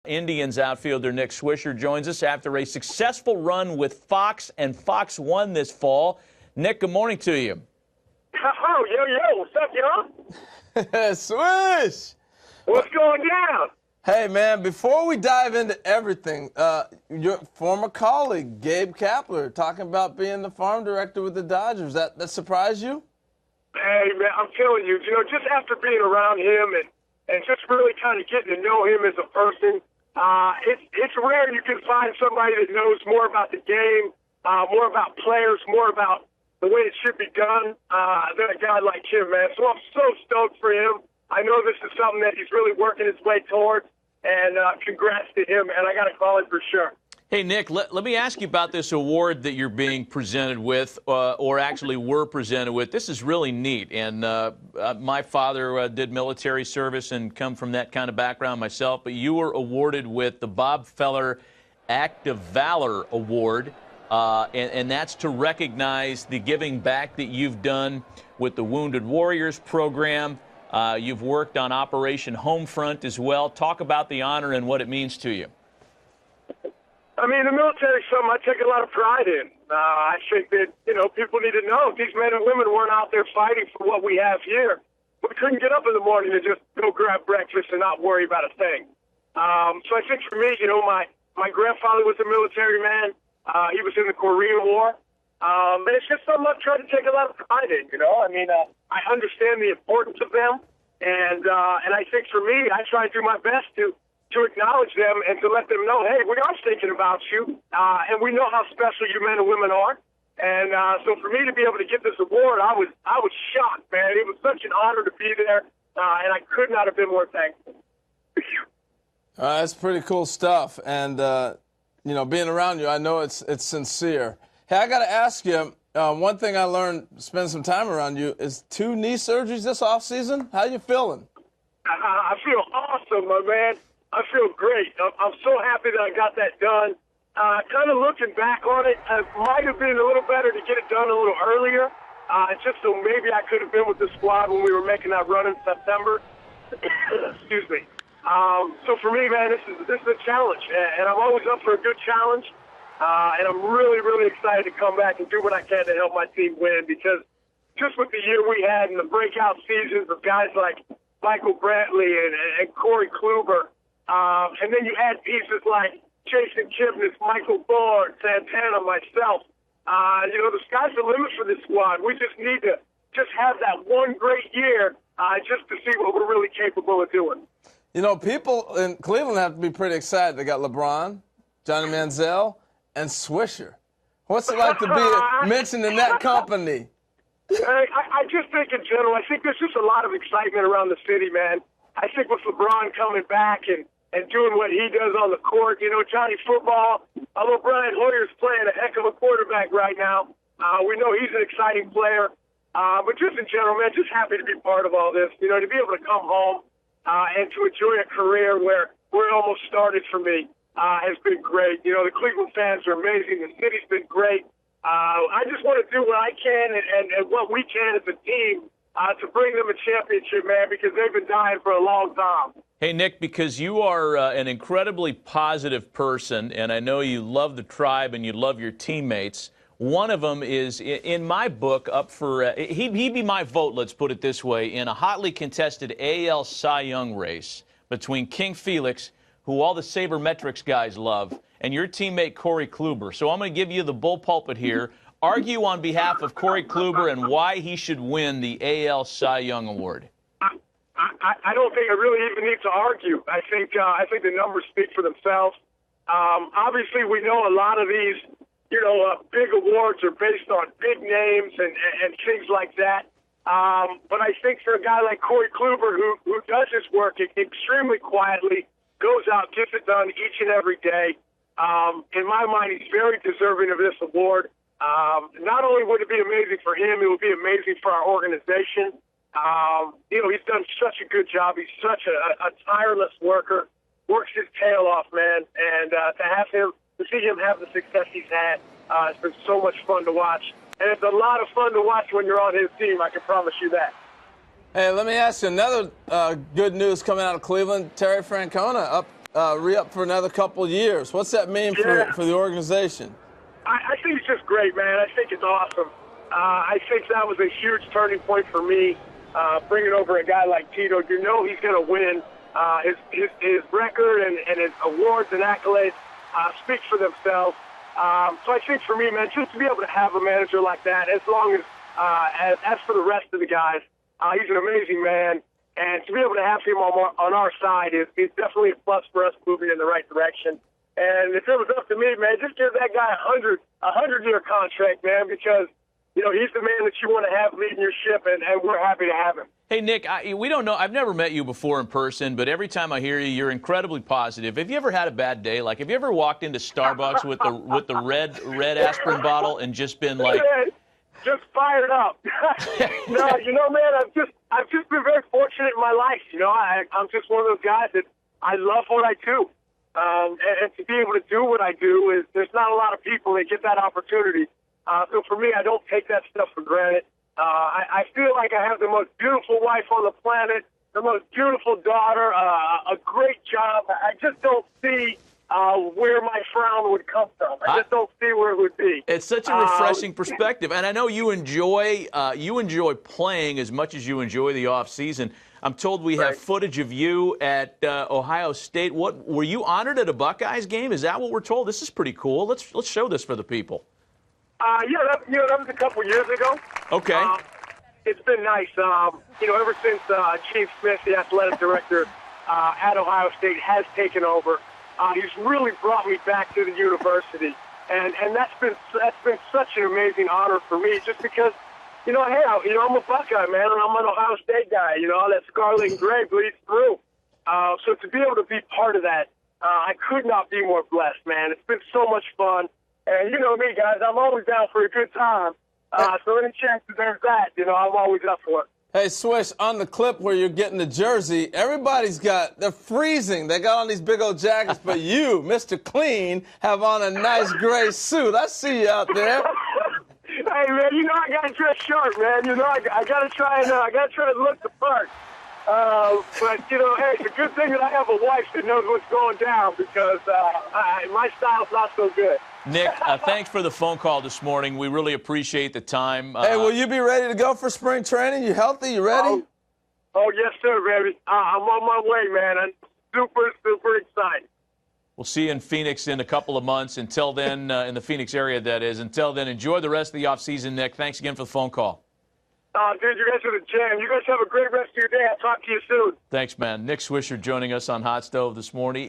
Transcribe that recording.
Indians outfielder Nick Swisher joins us after a successful run with Fox, and Fox won this fall. Nick, good morning to you. Oh, yo, what's up, y'all? Swish! What's going down? Hey, man, before we dive into everything, your former colleague, Gabe Kapler, talking about being the farm director with the Dodgers. That surprised you? Hey, man, I'm telling you, just after being around him and just really kind of getting to know him as a person, it's rare you can find somebody that knows more about the game, more about players, more about the way it should be done than a guy like him, man. So I'm so stoked for him. I know this is something that he's really working his way towards, and congrats to him, and I got to call it for sure. Hey, Nick, let me ask you about this award that you're being presented with, or actually were presented with. This is really neat, and my father did military service and come from that kind of background myself, but you were awarded with the Bob Feller Act of Valor Award, and that's to recognize the giving back that you've done with the Wounded Warriors program. You've worked on Operation Homefront as well. Talk about the honor and what it means to you. I mean, the military is something I take a lot of pride in. I think that, people need to know these men and women weren't out there fighting for what we have here. We couldn't get up in the morning and just go grab breakfast and not worry about a thing. So I think for me, my grandfather was a military man. He was in the Korean War. And it's just something I've tried to take a lot of pride in, I mean, I understand the importance of them. And I think for me, I try to do my best to acknowledge them and to let them know, hey, we are thinking about you, and we know how special you men and women are. And so for me to be able to get this award, I was shocked, man. It was such an honor to be there, and I could not have been more thankful. That's pretty cool stuff. And, being around you, I know it's sincere. Hey, I got to ask you, one thing I learned spending some time around you is 2 knee surgeries this offseason. How you feeling? I feel awesome, my man. I feel great. I'm so happy that I got that done. Kind of looking back on it, it might have been a little better to get it done a little earlier, just so maybe I could have been with the squad when we were making that run in September. Excuse me. So for me, man, this is a challenge, and I'm always up for a good challenge. And I'm really, really excited to come back and do what I can to help my team win, because just with the year we had and the breakout seasons of guys like Michael Brantley and Corey Kluber, and then you add pieces like Jason Kipnis, Michael Thorne, Santana, myself. The sky's the limit for this squad. We just need to just have that one great year just to see what we're really capable of doing. People in Cleveland have to be pretty excited. They got LeBron, Johnny Manziel, and Swisher. What's it like to be mentioned in that company? I just think in general, I think there's just a lot of excitement around the city, man. I think with LeBron coming back and doing what he does on the court, Johnny Football, although Brian Hoyer's playing a heck of a quarterback right now, we know he's an exciting player. But just in general, man, just happy to be part of all this, to be able to come home and to enjoy a career where it almost started for me. Has been great. The Cleveland fans are amazing. The city's been great. I just want to do what I can and what we can as a team to bring them a championship, man, because they've been dying for a long time. Hey, Nick, because you are an incredibly positive person, and I know you love the tribe and you love your teammates. One of them is, in my book, up for he'd be my vote, let's put it this way, in a hotly contested AL Cy Young race between King Felix, who all the sabermetrics guys love, and your teammate Corey Kluber. So I'm going to give you the bull pulpit here. Argue on behalf of Corey Kluber and why he should win the AL Cy Young Award. I don't think I really even need to argue. I think the numbers speak for themselves. Obviously, we know a lot of these, big awards are based on big names and things like that. But I think for a guy like Corey Kluber, who does his work extremely quietly, goes out, gets it done each and every day. In my mind, he's very deserving of this award. Not only would it be amazing for him, it would be amazing for our organization. He's done such a good job. He's such a tireless worker, works his tail off, man. And to see him have the success he's had, it's been so much fun to watch. And it's a lot of fun to watch when you're on his team, I can promise you that. Hey, let me ask you another good news coming out of Cleveland. Terry Francona re-up for another couple of years. What's that mean for the organization? I think it's just great, man. I think it's awesome. I think that was a huge turning point for me, bringing over a guy like Tito. You know he's going to win. His record and his awards and accolades speak for themselves. So I think for me, man, just to be able to have a manager like that, as for the rest of the guys, he's an amazing man. And to be able to have him on our side is definitely a plus for us moving in the right direction. And if it was up to me, man, just give that guy a 100-year contract, man, because, you know, he's the man that you want to have leading your ship, and we're happy to have him. Hey, Nick, we don't know. I've never met you before in person, but every time I hear you, you're incredibly positive. Have you ever had a bad day? Like, have you ever walked into Starbucks with the red aspirin bottle and just been like, just fired up? No, you know, man, I've just been very fortunate in my life. You know, I'm just one of those guys that I love what I do. And to be able to do what I do is there's not a lot of people that get that opportunity. So for me, I don't take that stuff for granted. I feel like I have the most beautiful wife on the planet, the most beautiful daughter, a great job. I just don't see where my frown would come from. I just don't see where it would be. It's such a refreshing perspective, and I know you enjoy playing as much as you enjoy the off season. I'm told we have footage of you at Ohio State. What were you honored at a Buckeyes game? Is that what we're told? This is pretty cool. Let's show this for the people. That was a couple years ago. Okay. It's been nice. Ever since Chief Smith, the athletic director at Ohio State, has taken over, he's really brought me back to the university, and that's been such an amazing honor for me. Just because, I'm a Buckeye, man, and I'm an Ohio State guy. You know, that scarlet and gray bleeds through. So to be able to be part of that, I could not be more blessed, man. It's been so much fun. And you know me, guys, I'm always down for a good time. So any chance that there's that, I'm always up for it. Hey, Swish, on the clip where you're getting the jersey, they're freezing. They got on these big old jackets, but you, Mr. Clean, have on a nice gray suit. I see you out there. Hey, man, I got to dress sharp, man. I got to try and look the part. But, hey, it's a good thing that I have a wife that knows what's going down because my style's not so good. Nick, thanks for the phone call this morning. We really appreciate the time. Hey, will you be ready to go for spring training? You healthy? You ready? Oh yes, sir, baby. I'm on my way, man. I'm super, super excited. We'll see you in Phoenix in a couple of months. Until then, in the Phoenix area, that is. Until then, enjoy the rest of the offseason, Nick. Thanks again for the phone call. Dude, you guys are the jam. You guys have a great rest of your day. I'll talk to you soon. Thanks, man. Nick Swisher joining us on Hot Stove this morning.